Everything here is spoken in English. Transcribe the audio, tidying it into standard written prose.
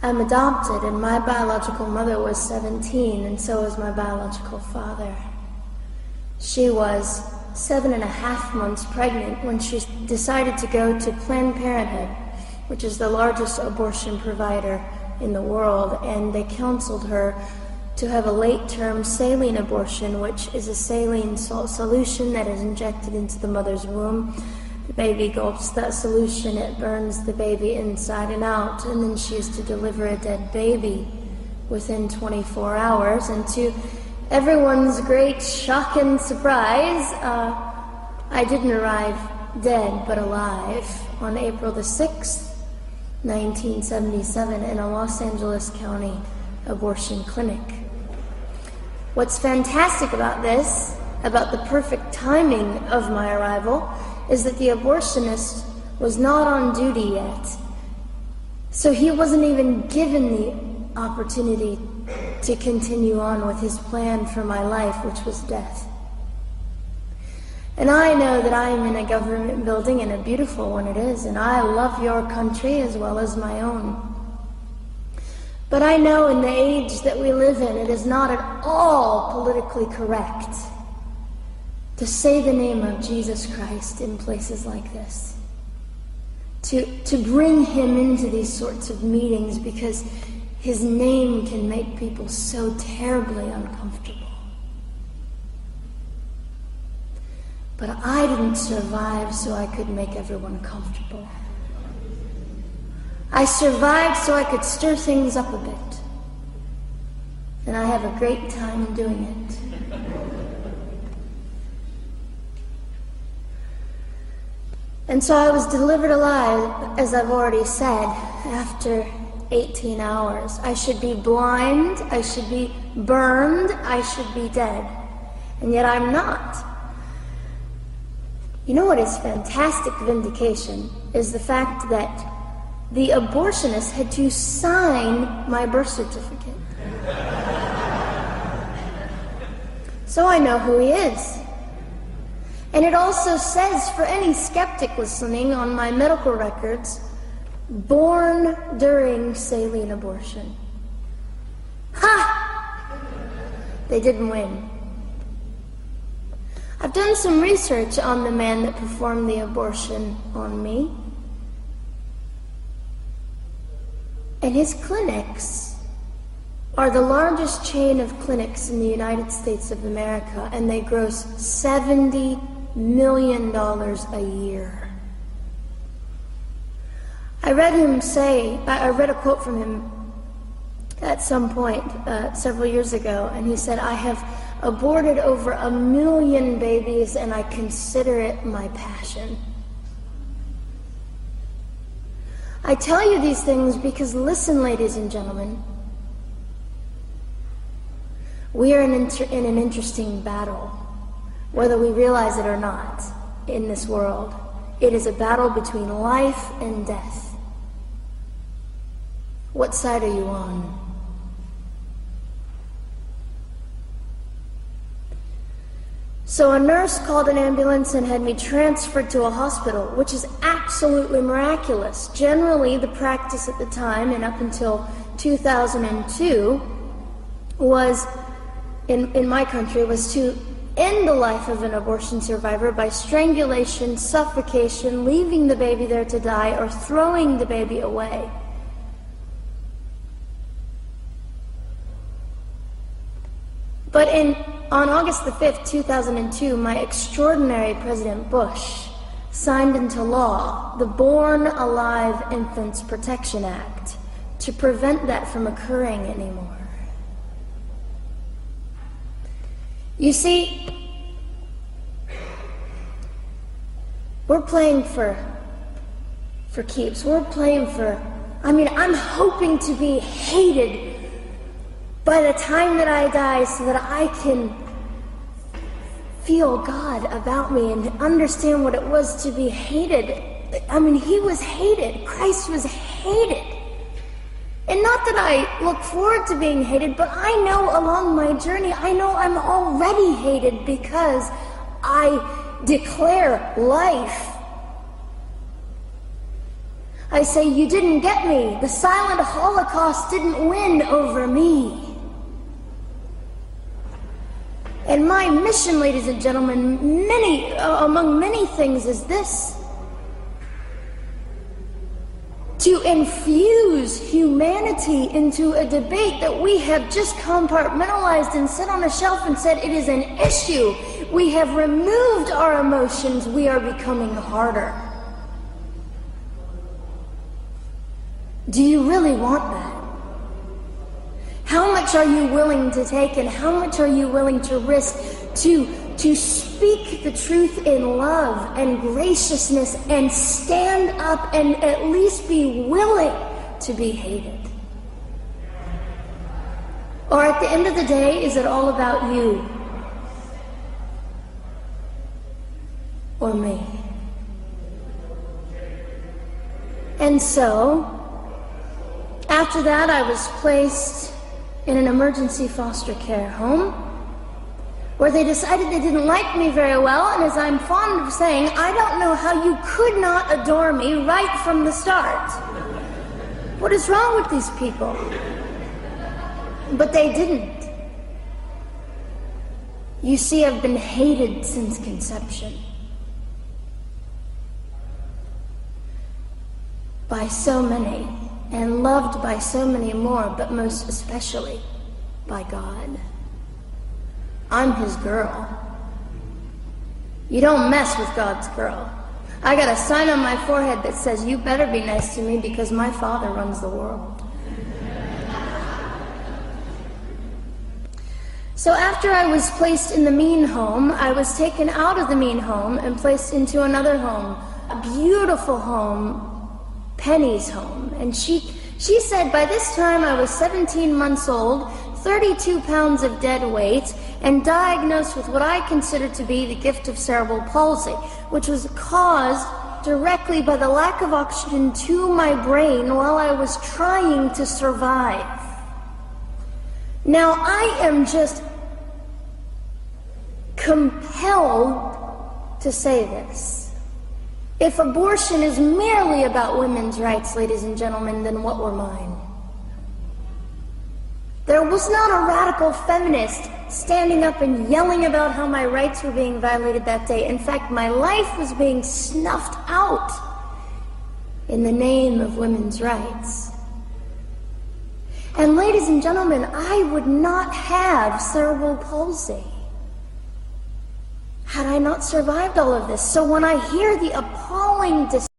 I'm adopted, and my biological mother was 17, and so was my biological father. She was 7.5 months pregnant when she decided to go to Planned Parenthood, which is the largest abortion provider in the world, and they counseled her to have a late-term saline abortion, which is a saline salt solution that is injected into the mother's womb. The baby gulps that solution, it burns the baby inside and out, and then she is to deliver a dead baby within 24 hours. And to everyone's great shock and surprise, I didn't arrive dead but alive on April the 6th, 1977, in a Los Angeles County abortion clinic. What's fantastic about this, about the perfect timing of my arrival, is that the abortionist was not on duty yet. So he wasn't even given the opportunity to continue on with his plan for my life, which was death. And I know that I am in a government building, and a beautiful one it is, and I love your country as well as my own. But I know in the age that we live in, it is not at all politically correct to say the name of Jesus Christ in places like this. To bring him into these sorts of meetings, because his name can make people so terribly uncomfortable. But I didn't survive so I could make everyone comfortable. I survived so I could stir things up a bit. And I have a great time doing it. And so I was delivered alive, as I've already said, after 18 hours. I should be blind, I should be burned, I should be dead. And yet I'm not. You know what is fantastic vindication is the fact that the abortionist had to sign my birth certificate. So I know who he is. And it also says, for any skeptic listening, on my medical records, born during saline abortion. Ha! They didn't win. I've done some research on the man that performed the abortion on me. And his clinics are the largest chain of clinics in the United States of America, and they gross $70 million a year. I read a quote from him at some point several years ago, and he said, "I have aborted over 1 million babies, and I consider it my passion." I tell you these things because, listen, ladies and gentlemen, we are in an interesting battle, whether we realize it or not, in this world. It is a battle between life and death. What side are you on? So a nurse called an ambulance and had me transferred to a hospital, which is absolutely miraculous. Generally, the practice at the time, and up until 2002, was, in my country, was to end the life of an abortion survivor by strangulation, suffocation, leaving the baby there to die, or throwing the baby away. But on August the 5th, 2002, my extraordinary President Bush signed into law the Born Alive Infants Protection Act to prevent that from occurring anymore. You see, we're playing for keeps. We're playing I'm hoping to be hated by the time that I die, so that I can feel God about me and understand what it was to be hated. He was hated. Christ was hated. And not that I look forward to being hated, but I know along my journey, I know I'm already hated because I declare life. I say, you didn't get me. The silent Holocaust didn't win over me. And my mission, ladies and gentlemen, among many things, is this: to infuse humanity into a debate that we have just compartmentalized and set on a shelf and said it is an issue. We have removed our emotions. We are becoming harder. Do you really want that? How much are you willing to take, and how much are you willing to risk to speak the truth in love and graciousness and stand up and at least be willing to be hated? Or at the end of the day, is it all about you or me? And so, after that, I was placed in an emergency foster care home, where they decided they didn't like me very well, and as I'm fond of saying, I don't know how you could not adore me right from the start. What is wrong with these people? But they didn't. You see, I've been hated since conception by so many, and loved by so many more, but most especially by God. I'm his girl. You don't mess with God's girl. I got a sign on my forehead that says, you better be nice to me because my Father runs the world. So after I was placed in the mean home, I was taken out of the mean home and placed into another home, a beautiful home, Penny's home. And she said by this time I was 17 months old, 32 pounds of dead weight, and diagnosed with what I considered to be the gift of cerebral palsy, which was caused directly by the lack of oxygen to my brain while I was trying to survive. Now, I am just compelled to say this. If abortion is merely about women's rights, ladies and gentlemen, then what were mine? There was not a radical feminist standing up and yelling about how my rights were being violated that day. In fact, my life was being snuffed out in the name of women's rights. And ladies and gentlemen, I would not have cerebral palsy had I not survived all of this. So when I hear the appalling